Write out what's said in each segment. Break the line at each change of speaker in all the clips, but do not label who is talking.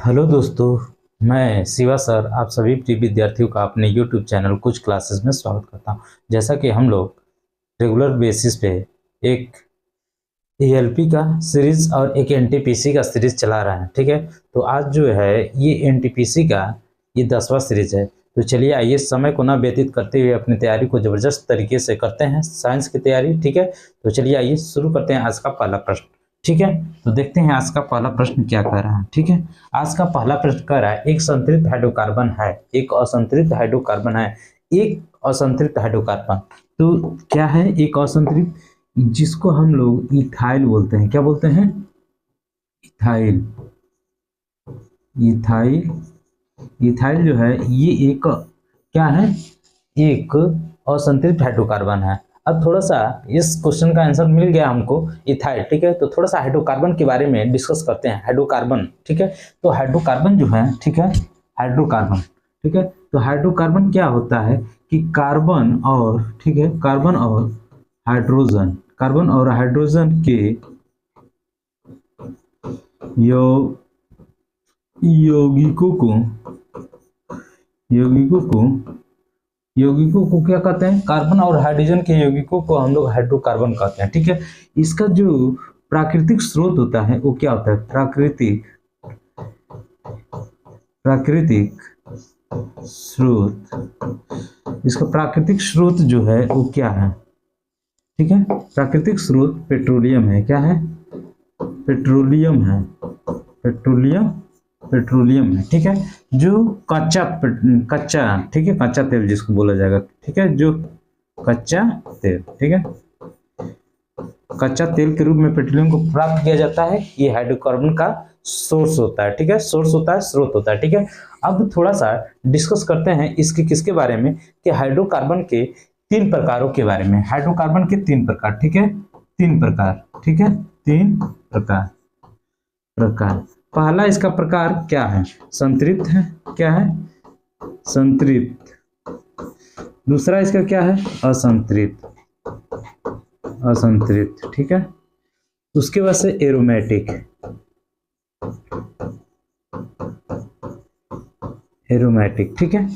Hello दोस्तों, मैं Shiva sir आप सभी प्रिय विद्यार्थियों का अपने यूट्यूब चैनल कुछ क्लासेस में स्वागत करता हूं। जैसा कि हम लोग रेगुलर बेसिस पे एक एएलपी का सीरीज और एक एनटीपीसी का सीरीज चला रहे हैं, ठीक है। तो आज जो है ये एनटीपीसी का ये 10वां सीरीज है। तो चलिए आइए समय को ना व्यतीत करते हुए अपनी तैयारी को जबरदस्त तरीके से करते हैं, साइंस की तैयारी, ठीक है। तो चलिए आइए शुरू करते हैं आज का पहला प्रश्न, ठीक है। तो देखते हैं आज का पहला प्रश्न क्या कह रहा है, ठीक है। आज का पहला प्रश्न कह रहा है एक संतृप्त हाइड्रोकार्बन है, एक असंतृप्त हाइड्रोकार्बन है, एक असंतृप्त हाइड्रोकार्बन। तो क्या है एक असंतृप्त, जिसको हम लोग इथाइल बोलते हैं। क्या बोलते हैं? इथाइल। इथाइल इथाइल जो है ये एक क्या है, एक असंतृप्त हाइड्रोकार्बन है। अब थोड़ा सा इस क्वेश्चन का आंसर मिल गया हमको इथाइल, ठीक है। तो थोड़ा सा हाइड्रोकार्बन के बारे में डिस्कस करते हैं। हाइड्रोकार्बन, ठीक है। तो हाइड्रोकार्बन जो है, ठीक है, हाइड्रोकार्बन, ठीक है। तो हाइड्रोकार्बन क्या होता है कि कार्बन और, ठीक है, कार्बन और हाइड्रोजन, कार्बन और हाइड्रोजन के यौगिकों को यौगिकों को क्या कहते हैं? कार्बन और हाइड्रोजन के यौगिकों को हम लोग हाइड्रोकार्बन कहते हैं, ठीक है। इसका जो प्राकृतिक स्रोत होता है वो क्या होता है? प्राकृतिक स्रोत। इसका प्राकृतिक स्रोत जो है वो क्या है, ठीक है। प्राकृतिक स्रोत पेट्रोलियम है। क्या है? पेट्रोलियम है। पेट्रोलियम है, ठीक है। जो कच्चा, ठीक है, कच्चा तेल जिसको बोला जाएगा, ठीक है, जो कच्चा तेल, ठीक है, कच्चा तेल के रूप में पेट्रोलियम को प्राप्त किया जाता है। ये हाइड्रोकार्बन का सोर्स होता है, ठीक है, सोर्स होता है, स्रोत होता है, ठीक है। अब थोड़ा सा डिस्कस करते हैं इसके किसके बारे में, कि हाइड्रोकार्बन के 3 प्रकारों के बारे में। हाइड्रोकार्बन के 3 प्रकार, ठीक है, 3 प्रकार, ठीक है, 3 प्रकार। पहला इसका प्रकार क्या है? संतृप्त है। क्या है? संतृप्त। दूसरा इसका क्या है? असंतृप्त। ठीक है। उसके बाद से एरोमेटिक। ठीक है।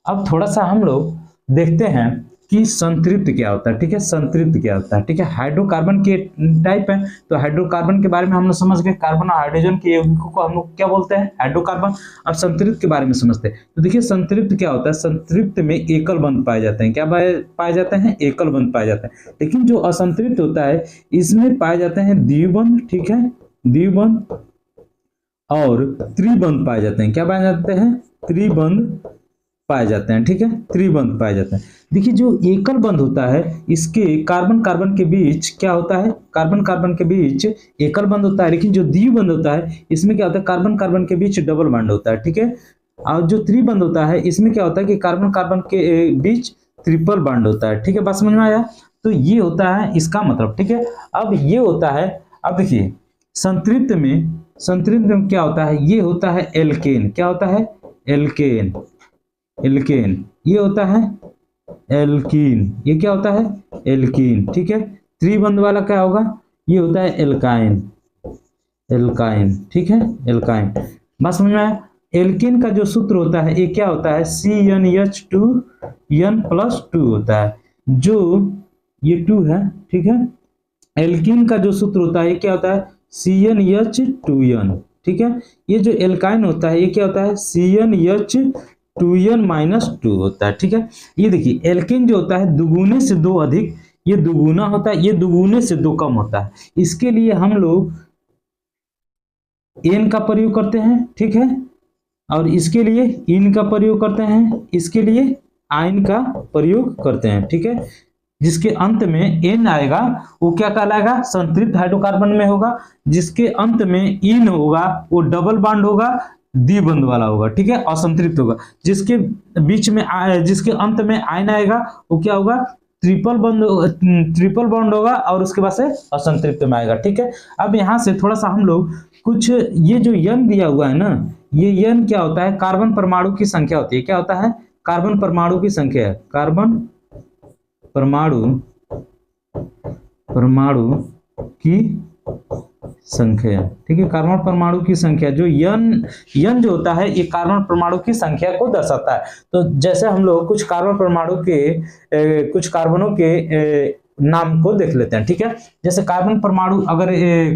अब थोड़ा सा हम लोग देखते हैं कि संतृप्त क्या होता है, ठीक है, संतृप्त क्या होता है, ठीक है। हाइड्रोकार्बन के टाइप है, तो हाइड्रोकार्बन के बारे में हम लोग समझ गए, कार्बन और हाइड्रोजन के यौगिकों को हम लोग क्या बोलते हैं? हाइड्रोकार्बन। अब संतृप्त के बारे में समझते हैं। तो देखिए संतृप्त क्या होता है, संतृप्त में एकल बंध पाए जाते हैं। क्या पाए जाते हैं? एकल बंध पाए जाते हैं। लेकिन जो असंतृप्त होता है इसमें पाए जाते हैं द्विबंध, ठीक है, द्विबंध और त्रिबंध पाए जाते हैं। क्या पाए जाते हैं? त्रिबंध पाए जाते हैं, ठीक है, त्रिबंध पाए जाते हैं। देखिए जो एकल बंध होता है इसके कार्बन कार्बन के बीच क्या होता है? कार्बन कार्बन के बीच एकल बंध होता है। लेकिन जो द्विबंध होता है इसमें क्या होता है? कार्बन कार्बन के बीच डबल बंध होता है, ठीक है। और जो त्रिबंध होता है इसमें क्या होता है कि कार्बन कार्बन के बीच ट्रिपल बंध होता है, ठीक है। बात समझ में आया? तो ये होता है इसका मतलब, ठीक है। अब ये होता है, अब देखिए संतृप्त में क्या होता है? ये होता है एल्केन। क्या होता है? एल्केन। ये होता है एल्कीन। ये क्या होता है? एल्कीन, ठीक है। त्रिबंध वाला क्या होगा? ये होता है एल्काइन। ठीक है, एल्काइन। बात समझ में आया? एल्कीन का जो सूत्र होता है ये क्या होता है? CnH2n+2 होता है, जो ये 2 है, ठीक है। एल्कीन का जो सूत्र होता है ये क्या होता है? CnH2n, ठीक है। ये जो एल्काइन होता है ये क्या होता है? CnH2n-2 होता है, ठीक है। ये देखिए एल्कीन जो होता है दुगुने से 2 अधिक, ये दुगुना होता है, ये दुगुने से 2 कम होता है। इसके लिए हम लोग n का प्रयोग करते हैं, ठीक है, और इसके लिए इन का प्रयोग करते हैं, इसके लिए आइन का प्रयोग करते हैं, ठीक है। जिसके अंत में n आएगा वो क्या कहलाएगा? संतृप्त हाइड्रोकार्बन में होगा। जिसके अंत में इन होगा वो डबल बॉन्ड होगा, द्विबंध वाला होगा, ठीक है, असंतृप्त होगा। जिसके बीच में जिसके अंत में आयन आएगा वो क्या होगा? ट्रिपल बॉन्ड होगा और उसके बाद से असंतृप्त में आएगा, ठीक है। अब यहाँ से थोड़ा सा हम लोग कुछ, ये जो n दिया हुआ है ना, ये n क्या होता है? कार्बन परमाणु की संख्या होती है। क्या होता है? कार्बन परमाणु की संख्या है। कार्बन परमाणु की संख्या, ठीक है, कार्बन परमाणु की संख्या जो यन जो होता है ये कार्बन परमाणु की संख्या को दर्शाता है। तो जैसे हम लोग कुछ कार्बन परमाणु के कुछ कार्बनों के नाम को देख लेते हैं, ठीक है। जैसे कार्बन परमाणु अगर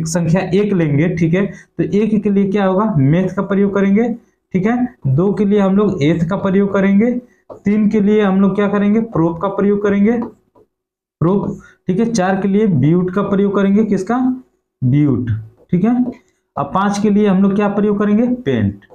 संख्या 1 लेंगे, ठीक है, तो 1 के लिए क्या होगा, मेथ का प्रयोग करेंगे, ठीक है। 2 के लिए हम लोग एथ का प्रयोग करेंगे, 3 के लिए हम लोग क्या करेंगे, प्रोप का प्रयोग करेंगे, प्रोप, ठीक है। 4 के लिए ब्यूट का प्रयोग करेंगे, किसका, ब्यूट, ठीक है। अब 5 के लिए हम लोग क्या प्रयोग करेंगे, पेंट,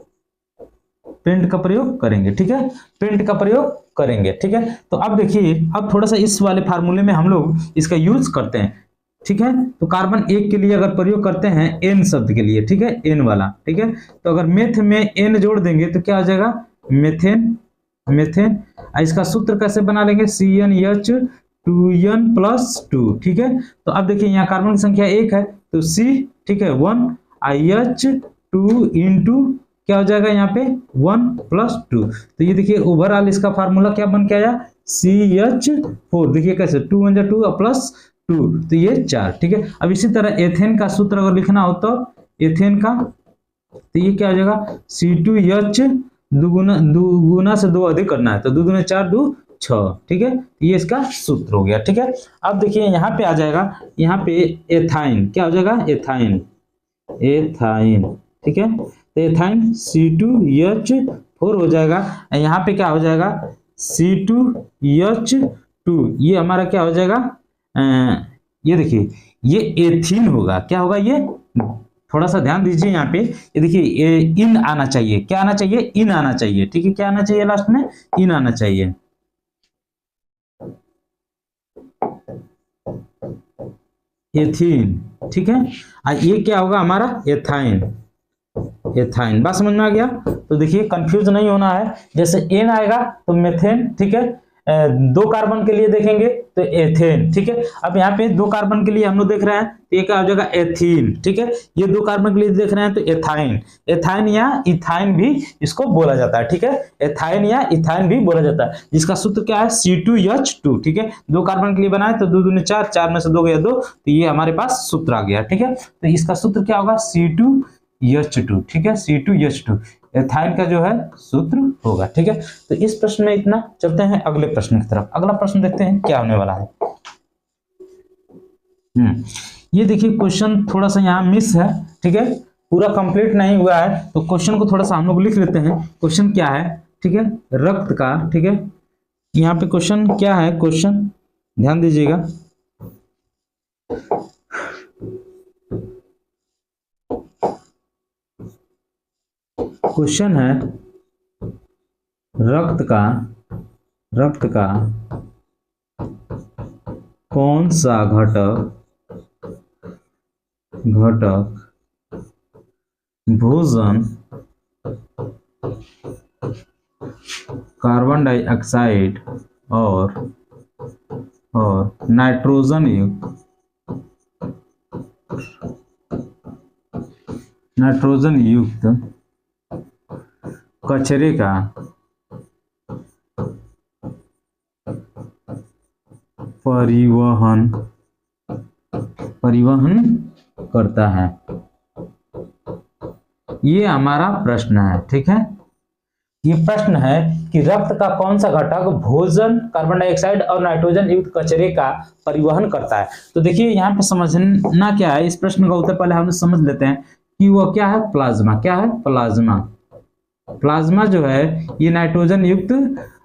पेंट का प्रयोग करेंगे, ठीक है, पेंट का प्रयोग करेंगे, ठीक है। तो अब देखिए, अब थोड़ा सा इस वाले फार्मूले में हम लोग इसका यूज करते हैं, ठीक है। तो कार्बन 1 के लिए अगर प्रयोग करते हैं एन शब्द के लिए, ठीक है, एन वाला, ठीक है, तो अगर मेथ में एन जोड़ देंगे तो क्या हो जाएगा, मेथेन, मेथेन। इसका सूत्र कैसे बना लेंगे, CnH2n+2, ठीक है। तो अब देखिए यहाँ कार्बन की संख्या 1 है तो C, ठीक है, 1 IH2 इंटू क्या हो जाएगा यहाँ पे 1+2। तो ये देखिए ओवरऑल इसका फार्मूला क्या बन के आया, CH4, देखिए कैसे 2 1 2 +2, तो ये 4, ठीक है। अब इसी तरह एथेन का सूत्र अगर लिखना हो तो एथेन का, तो ये क्या हो जाएगा, C2H, दुगुना से 2 अधिक करना है तो 2 दूनी 4 2 6, ठीक है, ये इसका सूत्र हो गया, ठीक है। अब देखिए यहाँ पे आ जाएगा, यहाँ पे एथाइन क्या हो जाएगा, एथाइन, एथाइन, ठीक है, तो एथाइन C2H4 हो जाएगा। यहाँ पे क्या हो जाएगा, C2H2, ये हमारा क्या हो जाएगा, ये देखिए ये एथीन होगा, क्या होगा ये, थोड़ा सा ध्यान दीजिए यहाँ पे, ये देखिए इन आना चाहिए, क्या आना चाहिए, इन आना चाहिए, ठीक है, क्या आना चाहिए लास्ट में, इन आना चाहिए, एथीन, ठीक है। ये क्या होगा हमारा एथाइन, एथाइन, बात समझ में आ गया। तो देखिए कंफ्यूज नहीं होना है, जैसे एन आएगा तो मेथेन, ठीक है, 2 कार्बन के लिए देखेंगे तो एथेन, ठीक है। अब यहाँ पे 2 कार्बन के लिए हम लोग देख रहे हैं तो ये क्या हो जाएगा, एथीन, ठीक है। ये 2 कार्बन के लिए देख रहे हैं तो एथाइन, एथाइन या इथाइन भी इसको बोला जाता है, ठीक है, एथाइन या इथाइन भी बोला जाता है, जिसका सूत्र क्या है, C2H2, ठीक है। 2 कार्बन के लिए बनाए तो 2 दूनी 4, 4 में से 2 गया 2, तो ये हमारे पास सूत्र आ गया, ठीक है। तो इसका सूत्र क्या होगा, C2H2, ठीक है, C2H2 एथाइन का जो है सूत्र होगा, ठीक है। तो इस प्रश्न में इतना, चलते हैं अगले प्रश्न की तरफ। अगला प्रश्न देखते हैं क्या होने वाला है। ये देखिए क्वेश्चन थोड़ा सा यहाँ मिस है, ठीक है, पूरा कंप्लीट नहीं हुआ है, तो क्वेश्चन को थोड़ा सा हम लोग लिख लेते हैं। क्वेश्चन क्या है, ठीक है, रक्त का, ठीक है, यहाँ पे क्वेश्चन क्या है, क्वेश्चन ध्यान दीजिएगा, क्वेश्चन है रक्त का कौन सा घटक भोजन, कार्बन डाइऑक्साइड और नाइट्रोजन युक्त कचरे का परिवहन करता है, ये हमारा प्रश्न है, ठीक है। ये प्रश्न है कि रक्त का कौन सा घटक भोजन, कार्बन डाइऑक्साइड और नाइट्रोजन युक्त कचरे का परिवहन करता है। तो देखिए यहाँ पे समझना क्या है, इस प्रश्न का उत्तर पहले हम समझ लेते हैं कि वो क्या है, प्लाज्मा, क्या है, प्लाज्मा। प्लाज्मा जो है ये नाइट्रोजन युक्त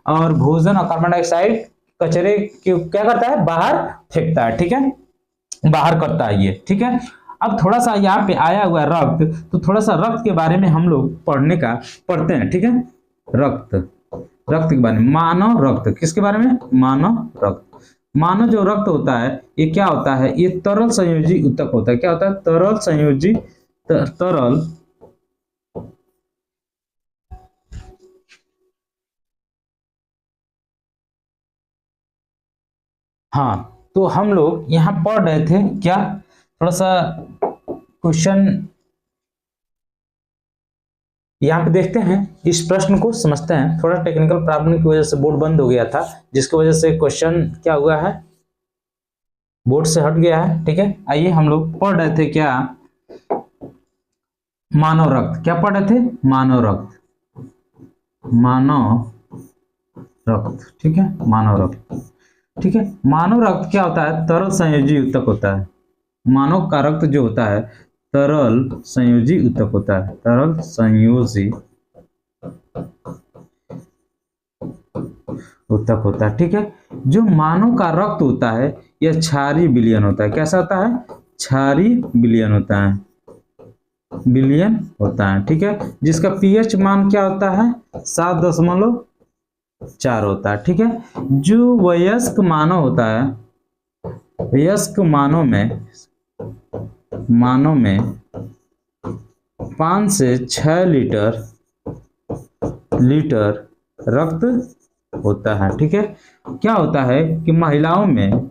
और भोजन और कार्बन डाइऑक्साइड कचरे के क्या करता है, बाहर फेंकता है, ठीक है, बाहर करता है ये, ठीक है। अब थोड़ा सा यहाँ पे आया हुआ रक्त, तो थोड़ा सा रक्त के बारे में हम लोग पढ़ते हैं, ठीक है। रक्त के बारे में, मानव रक्त, किसके बारे में, मानव रक्त। मानव जो रक्त होता है ये क्या होता है, ये तरल संयोजी ऊतक होता है, क्या होता है, तरल संयोजी, तरल हाँ, तो हम लोग यहाँ पढ़ रहे थे क्या, थोड़ा सा क्वेश्चन यहाँ पे देखते हैं, इस प्रश्न को समझते हैं। थोड़ा टेक्निकल प्रॉब्लम की वजह से बोर्ड बंद हो गया था, जिसकी वजह से क्वेश्चन क्या हुआ है, बोर्ड से हट गया है, ठीक है। आइए हम लोग पढ़ रहे थे क्या, मानव रक्त, क्या पढ़ रहे थे, मानव रक्त, मानव रक्त, ठीक है, मानव रक्त, ठीक है। मानव रक्त क्या होता है, तरल संयोजी ऊतक होता है। मानव का रक्त जो होता है तरल संयोजी ऊतक होता है, तरल संयोजी ऊतक होता है, ठीक है। जो मानव का रक्त होता है यह क्षारीय विलयन होता है। कैसा होता है, क्षारीय विलयन होता है, विलयन होता है, ठीक है। जिसका पीएच मान क्या होता है, 7.4 होता है, ठीक है। जो वयस्क मानव होता है, वयस्क मानव में 5 से 6 लीटर रक्त होता है, ठीक है। क्या होता है कि महिलाओं में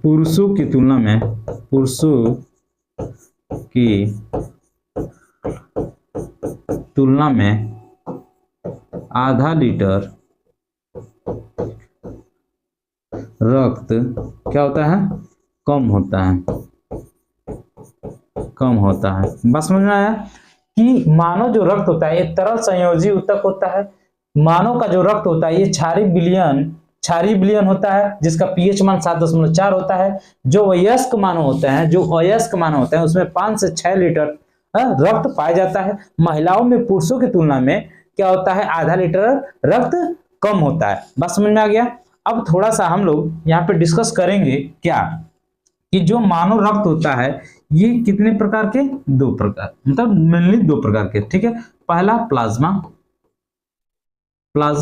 पुरुषों की तुलना में आधा लीटर रक्त क्या होता है, कम होता है, कम होता है। बस समझ में आया कि मानव जो रक्त होता है ये तरल संयोजी ऊतक होता है। मानव का जो रक्त होता है ये क्षारीय विलयन होता है, जिसका पीएच मान 7.4 होता है। जो वयस्क मानव होते हैं उसमें 5 से 6 लीटर रक्त पाया जाता है। महिलाओं में पुरुषों की तुलना में क्या होता है, आधा लीटर रक्त कम होता है। बात समझ में आ गया। अब थोड़ा सा हम लोग यहाँ पे डिस्कस करेंगे क्या, कि जो मानव रक्त होता है ये कितने प्रकार के, 2 प्रकार, मतलब मेनली 2 प्रकार के, ठीक है। पहला प्लाज्मा, और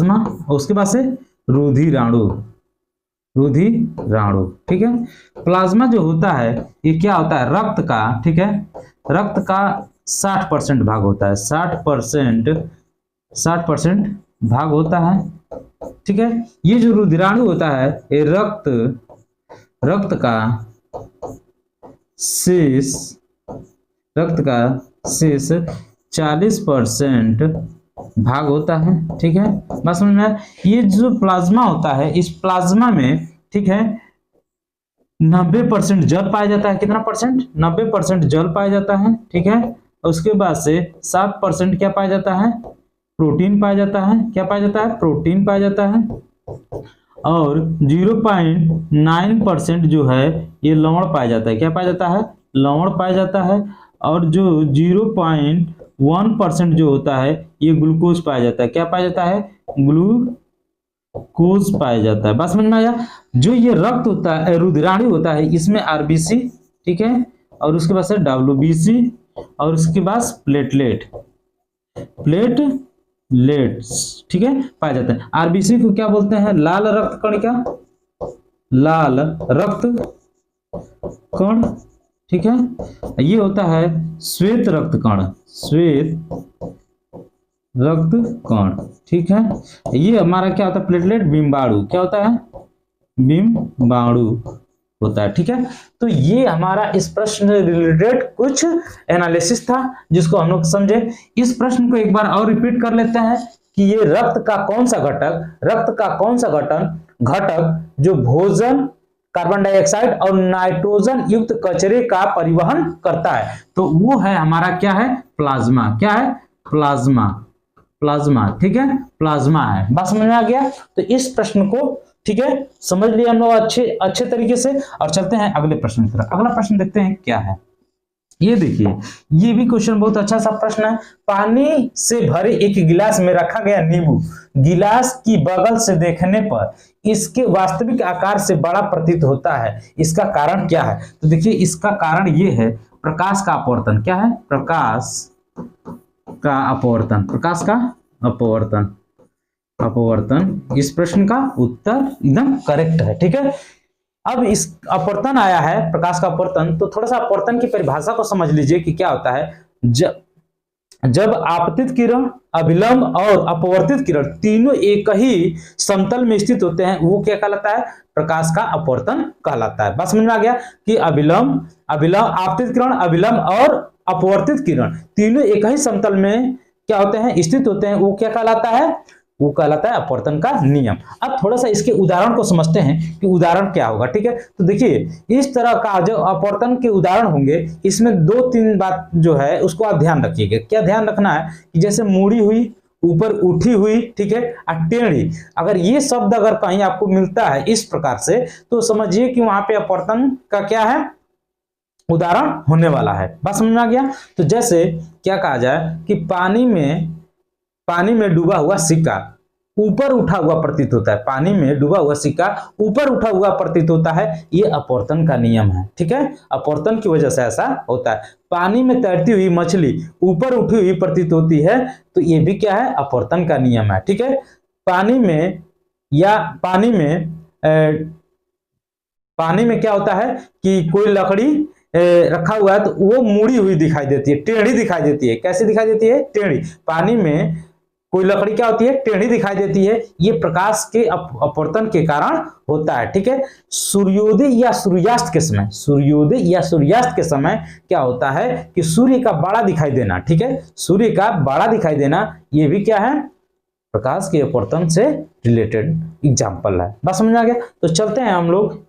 उसके बाद से रुधिराणु, ठीक है। प्लाज्मा जो होता है ये क्या होता है, रक्त का, ठीक है, रक्त का 60% भाग होता है, 60% भाग होता है, ठीक है। ये जो रुधिराणु होता है ये रक्त का शेष 40% भाग होता है, ठीक है। बस समझ में। ये जो प्लाज्मा होता है इस प्लाज्मा में, ठीक है, 90% जल पाया जाता है। कितना परसेंट, 90% जल पाया जाता है, ठीक है। उसके बाद से 7% क्या पाया जाता है, प्रोटीन पाया जाता है। क्या पाया जाता है, प्रोटीन पाया जाता है। और 0.9% जो है ये लवण पाया जाता है। क्या पाया जाता है, लवण पाया जाता है। और जो 0.1% जो होता है ये ग्लूकोज पाया जाता है। क्या पाया जाता है, ग्लूकोज पाया जाता है। बस समझ में आया। जो ये रक्त होता है, रुधिराणु होता है, इसमें आरबीसी, ठीक है, और उसके बाद से डब्ल्यूबीसी, और उसके बाद प्लेटलेट्स, ठीक है, पाया जाता है। आरबीसी को क्या बोलते हैं, लाल रक्त कणिका, लाल रक्त कण, ठीक है। ये होता है श्वेत रक्त कण, ठीक है। ये हमारा क्या होता है, प्लेटलेट बिम्बाणु, क्या होता है, बिम्बाणु होता है, ठीक है। तो ये हमारा इस प्रश्न से रिलेटेड कुछ एनालिसिस था जिसको हम लोग समझे। इस प्रश्न को एक बार और रिपीट कर लेते हैं कि ये रक्त का कौन सा घटक जो भोजन, कार्बन डाइऑक्साइड और नाइट्रोजन युक्त कचरे का परिवहन करता है, तो वो है हमारा क्या है, प्लाज्मा। क्या है, प्लाज्मा, ठीक है, प्लाज्मा है। बस समझ में आ गया। तो इस प्रश्न को, ठीक है, समझ लिया हम लोग अच्छे तरीके से। और चलते हैं अगले प्रश्न की तरफ। अगला प्रश्न देखते हैं क्या है। ये देखिए, ये भी क्वेश्चन बहुत अच्छा सा प्रश्न है। पानी से भरे एक गिलास में रखा गया नींबू गिलास की बगल से देखने पर इसके वास्तविक आकार से बड़ा प्रतीत होता है, इसका कारण क्या है। तो देखिए, इसका कारण ये है प्रकाश का अपवर्तन। क्या है, प्रकाश का अपवर्तन। इस प्रश्न का उत्तर एकदम करेक्ट है, ठीक है। अब इस अपवर्तन आया है, प्रकाश का अपवर्तन, तो थोड़ा सा अपवर्तन की परिभाषा को समझ लीजिए कि क्या होता है। जब आपतित किरण, अभिलंब और अपवर्तित किरण तीनों एक ही समतल में स्थित होते हैं, वो क्या कहलाता है, प्रकाश का अपवर्तन कहलाता है। बस समझ में आ गया कि आपतित किरण, अभिलंब और अपवर्तित किरण तीनों एक ही समतल में क्या होते हैं, स्थित होते हैं, वो क्या कहलाता है, वो कहलाता है अपवर्तन का नियम। अब थोड़ा सा इसके उदाहरण को समझते हैं कि उदाहरण क्या होगा, ठीक है। तो देखिए इस तरह का जो अपवर्तन के उदाहरण होंगे, इसमें 2-3 बात जो है उसको आप ध्यान रखिएगा। क्या ध्यान रखना है कि जैसे मुड़ी हुई, ऊपर उठी हुई, ठीक है, और टेढ़ी, अगर ये शब्द अगर कहीं आपको मिलता है इस प्रकार से, तो समझिए कि वहां पे अपवर्तन का क्या है, उदाहरण होने वाला है। बात समझ में आ गया। तो जैसे क्या कहा जाए कि पानी में डूबा हुआ सिक्का ऊपर उठा हुआ प्रतीत होता है। पानी में डूबा हुआ सिक्का ऊपर उठा हुआ प्रतीत होता है, ये अपवर्तन का नियम है, ठीक है। अपवर्तन की वजह से ऐसा होता है। पानी में तैरती हुई मछली ऊपर उठी हुई प्रतीत होती है, तो ये भी क्या है, अपवर्तन का नियम है, ठीक है। पानी में क्या होता है कि कोई लकड़ी रखा हुआ है तो वो मुड़ी हुई दिखाई देती है, टेढ़ी दिखाई देती है। कैसे दिखाई देती है, टेढ़ी। पानी में कोई लकड़ी क्या होती है, टेढ़ी दिखाई देती है। ये प्रकाश के अपवर्तन के कारण होता है, ठीक है। सूर्योदय या सूर्यास्त के समय क्या होता है कि सूर्य का बड़ा दिखाई देना, ठीक है, सूर्य का बड़ा दिखाई देना, ये भी क्या है, प्रकाश के अपवर्तन से रिलेटेड एग्जाम्पल है। बस समझ में आ गया। तो चलते हैं हम लोग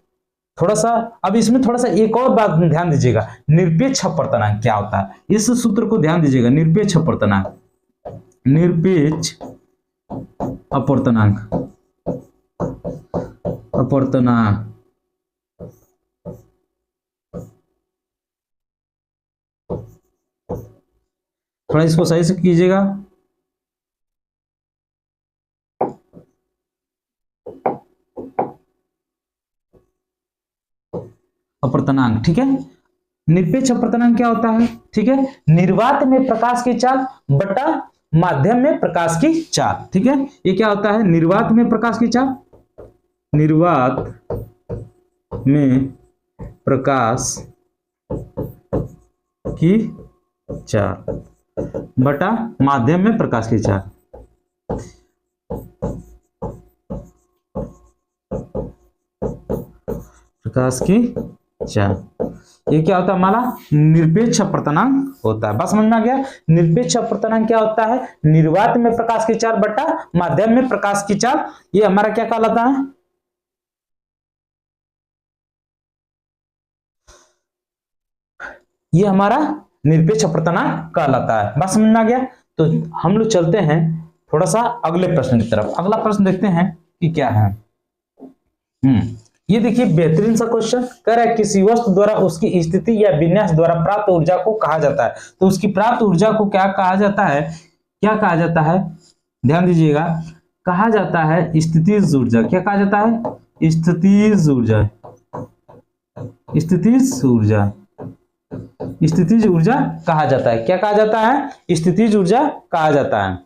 थोड़ा सा, अब इसमें थोड़ा सा एक और बात ध्यान दीजिएगा, निरपेक्ष अपवर्तनांक क्या होता है, इस सूत्र को ध्यान दीजिएगा। निरपेक्ष अपवर्तनांक, निरपेक्ष अपवर्तनांक, थोड़ा इसको सही से कीजिएगा। अपवर्तनांक, ठीक है। निरपेक्ष अपवर्तनांक क्या होता है, ठीक है, निर्वात में प्रकाश की चाल बटा माध्यम में प्रकाश की चाल, ठीक है। ये क्या होता है, निर्वात में प्रकाश की चाल, निर्वात में प्रकाश की चाल बटा माध्यम में प्रकाश की चाल। प्रकाश की चाल, ये क्या होता है हमारा, निरपेक्ष अपवर्तनांक होता है। बस समझ में आ गया। निरपेक्ष अपवर्तनांक क्या होता है, निर्वात में प्रकाश की चाल बटा माध्यम में प्रकाश की चाल, ये हमारा क्या कहलाता है, ये हमारा निरपेक्ष अपवर्तनांक कहलाता है। बस समझ में आ गया। तो हम लोग चलते हैं थोड़ा सा अगले प्रश्न की तरफ। अगला प्रश्न देखते हैं कि क्या है। ये देखिए बेहतरीन सा क्वेश्चन कह रहा है, किसी वस्तु द्वारा उसकी स्थिति या विन्यास द्वारा प्राप्त ऊर्जा को कहा जाता है। तो उसकी प्राप्त ऊर्जा को क्या कहा जाता है, क्या कहा जाता है, ध्यान दीजिएगा, कहा जाता है स्थितिज ऊर्जा। क्या कहा जाता है, स्थितिज ऊर्जा, स्थितिज ऊर्जा, स्थितिज ऊर्जा कहा जाता है। क्या कहा जाता है, स्थितिज ऊर्जा कहा जाता है।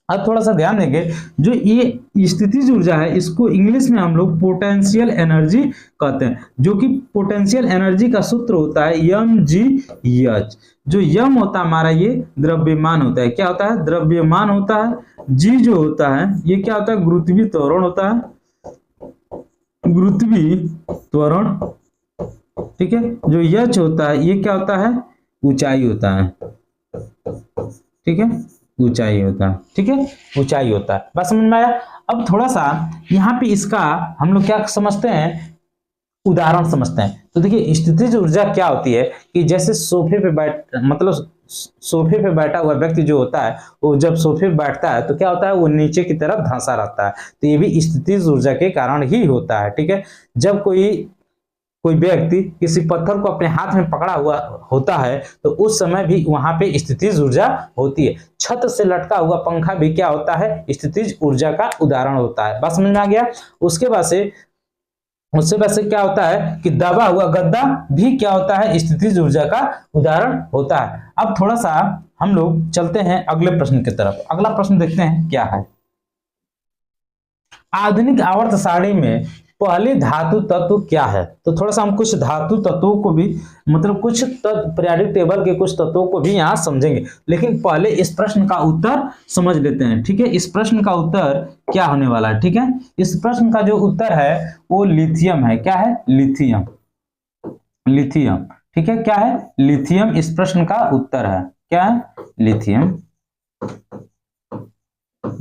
अब थोड़ा सा ध्यान देंगे, जो ये स्थितिज ऊर्जा है इसको इंग्लिश में हम लोग पोटेंशियल एनर्जी कहते हैं, जो कि पोटेंशियल एनर्जी का सूत्र होता है mgh। जो m होता है हमारा, ये द्रव्यमान होता है। क्या होता है, द्रव्यमान होता है। g जो होता है ये क्या होता है, गुरुत्वीय त्वरण होता है, गुरुत्वीय त्वरण, ठीक है। जो h होता है ये क्या होता है, ऊंचाई होता है, ठीक है, ऊंचाई होता है, ठीक है, ऊंचाई होता है। बस समझ में आया। अब थोड़ा सा यहाँ पे इसका हम लोग क्या समझते हैं, उदाहरण समझते हैं। तो देखिए स्थितिज ऊर्जा क्या होती है कि जैसे सोफे पे बैठा हुआ व्यक्ति जो होता है, वो जब सोफे पे बैठता है तो क्या होता है, वो नीचे की तरफ धंसा रहता है। तो ये भी स्थितिज ऊर्जा के कारण ही होता है, ठीक है। जब कोई व्यक्ति किसी पत्थर को अपने हाथ में पकड़ा हुआ होता है तो उस समय भी वहां पे स्थितिज ऊर्जा होती है। छत से लटका हुआ पंखा भी क्या होता है, स्थितिज ऊर्जा का उदाहरण होता है। बात समझ में आ गया। उसके बाद से क्या होता है कि दबा हुआ गद्दा भी क्या होता है, स्थितिज ऊर्जा का उदाहरण होता है। अब थोड़ा सा हम लोग चलते हैं अगले प्रश्न की तरफ। अगला प्रश्न देखते हैं क्या है। आधुनिक आवर्त सारणी में पहले धातु तत्व क्या है। तो थोड़ा सा हम कुछ धातु तत्वों को भी, मतलब कुछ पीरियोडिक टेबल के कुछ तत्वों को भी यहाँ समझेंगे, लेकिन पहले इस प्रश्न का उत्तर समझ लेते हैं, ठीक है। इस प्रश्न का उत्तर क्या होने वाला है, ठीक है। इस प्रश्न का जो उत्तर है वो लिथियम है। क्या है, लिथियम, लिथियम, ठीक है। क्या है, लिथियम इस प्रश्न का उत्तर है। क्या है, लिथियम,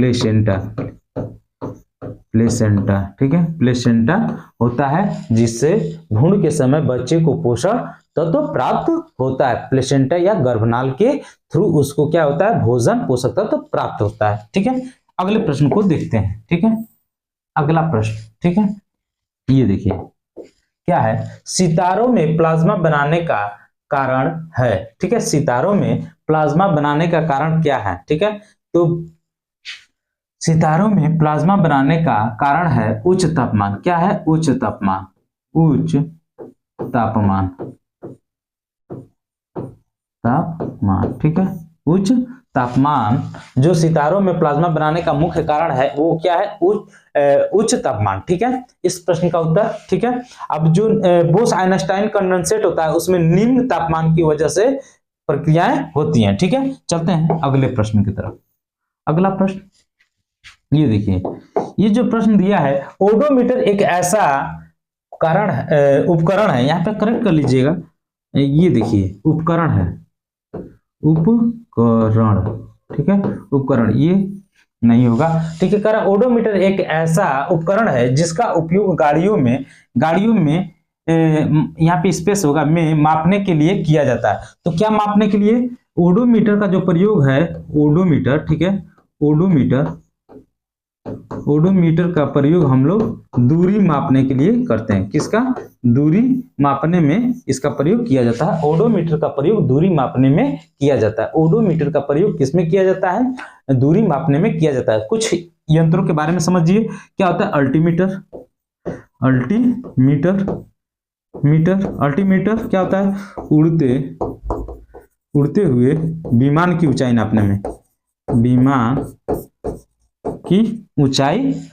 प्लेसेंटा, प्लेसेंटा, ठीक है, प्लेसेंटा होता है जिससे भ्रूण के समय बच्चे को पोषण तत्व प्राप्त होता है। प्लेसेंटा या गर्भनाल के थ्रू उसको क्या होता है, भोजन पोषक तत्व प्राप्त होता है। ठीक है, अगले प्रश्न को देखते हैं। ठीक है, अगला प्रश्न, ठीक है, ये देखिए क्या है, सितारों में प्लाज्मा बनाने का कारण है। ठीक है, सितारों में प्लाज्मा बनाने का कारण क्या है। ठीक है, तो सितारों में प्लाज्मा बनाने का कारण है उच्च तापमान। क्या है, उच्च तापमान, उच्च तापमान, तापमान, ठीक है, उच्च तापमान जो सितारों में प्लाज्मा बनाने का मुख्य कारण है वो क्या है, उच्च तापमान। ठीक है, इस प्रश्न का उत्तर, ठीक है, अब जो बोस आइंस्टाइन कंडेंसेट होता है उसमें निम्न तापमान की वजह से प्रक्रियाएं होती हैं। ठीक है, चलते हैं अगले प्रश्न की तरफ। अगला प्रश्न ये देखिए, ये जो प्रश्न दिया है, ओडोमीटर एक ऐसा उपकरण है, यहाँ पे करेक्ट कर लीजिएगा, ये देखिए उपकरण है, उपकरण, ठीक है, उपकरण, ये नहीं होगा। ठीक है, कह रहा ओडोमीटर एक ऐसा उपकरण है जिसका उपयोग गाड़ियों में यहाँ पे स्पेस होगा में मापने के लिए किया जाता है। तो क्या मापने के लिए, ओडोमीटर का जो प्रयोग है, ओडोमीटर, ठीक है, ओडोमीटर का प्रयोग हम लोग दूरी मापने के लिए करते हैं। किसका, दूरी मापने में इसका प्रयोग किया जाता है। ओडोमीटर का प्रयोग दूरी मापने में किया जाता है। ओडोमीटर का प्रयोग किसमें किया जाता है, दूरी मापने में किया जाता है। कुछ यंत्रों के बारे में समझिए, क्या होता है, अल्टीमीटर, अल्टीमीटर क्या होता है, उड़ते हुए विमान की ऊंचाई नापने में,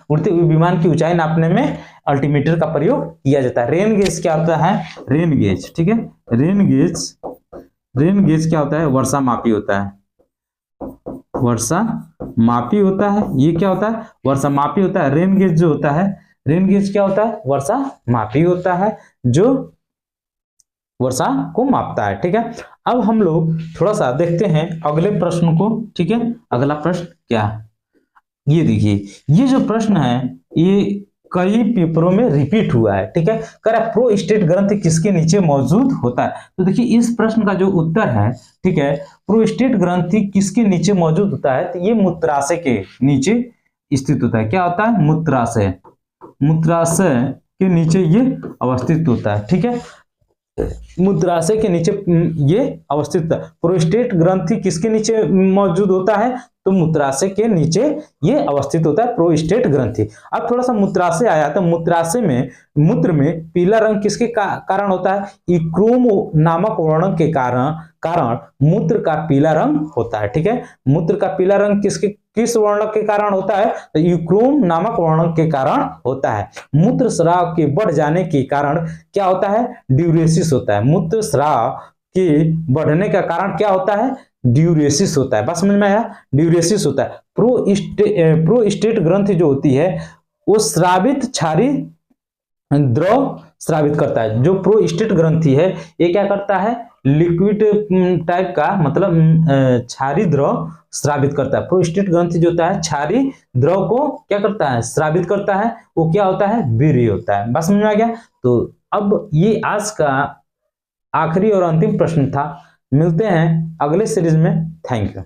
उड़ते हुए विमान की ऊंचाई नापने में अल्टीमीटर का प्रयोग किया जाता है। रेन गेज क्या होता है, रेन गेज, ठीक है, रेन गेज क्या होता है, वर्षा मापी होता है, वर्षा मापी होता है। ये क्या होता है, वर्षा मापी होता है। रेन गेज जो होता है, रेन गेज क्या होता है, वर्षा मापी होता है जो वर्षा को मापता है। ठीक है, अब हम लोग थोड़ा सा देखते हैं अगले प्रश्न को। ठीक है, अगला प्रश्न क्या है, ये देखिए, ये जो प्रश्न है ये कई पेपरों में रिपीट हुआ है। ठीक है, कह रहा है प्रोस्टेट ग्रंथि किसके नीचे मौजूद होता है। तो देखिए इस प्रश्न का जो उत्तर है, ठीक है, प्रोस्टेट ग्रंथि किसके नीचे मौजूद होता है, तो ये मूत्राशय के नीचे स्थित होता है। क्या होता है, मूत्राशय, मूत्राशय के नीचे ये अवस्थित होता है। ठीक है, मूत्राशय के नीचे ये अवस्थित है। प्रोस्टेट ग्रंथि किसके नीचे मौजूद होता है, तो मूत्राशय के नीचे ये अवस्थित होता है प्रोस्टेट ग्रंथि। अब थोड़ा सा मूत्राशय आया, तो मूत्राशय में मूत्र में पीला रंग किसके कारण होता है, इक्रोम नामक वर्ण के कारण मूत्र का पीला रंग होता है। ठीक है, मूत्र का पीला रंग किस वर्ण के कारण होता है, तो यूक्रोम नामक वर्ण के कारण होता है। मूत्र स्राव के बढ़ जाने के कारण क्या होता है, ड्यूरेसिस होता है। मूत्र स्राव के बढ़ने का कारण क्या होता है, ड्यूरेसिस होता है। बस समझ में आया, ड्यूरेसिस होता है। प्रोस्टेट ग्रंथि जो होती है वो स्रावित क्षारीय द्रव स्रावित करता है। जो प्रोस्टेट ग्रंथि है ये क्या करता है, लिक्विड टाइप का, मतलब क्षारीय द्रव स्रावित करता है। प्रोस्टेट ग्रंथि जो होता है क्षारीय द्रव को क्या करता है, स्रावित करता है। वो क्या होता है, वीर्य होता है। बस समझ में आ गया। तो अब ये आज का आखिरी और अंतिम प्रश्न था। मिलते हैं अगले सीरीज में। Thank you.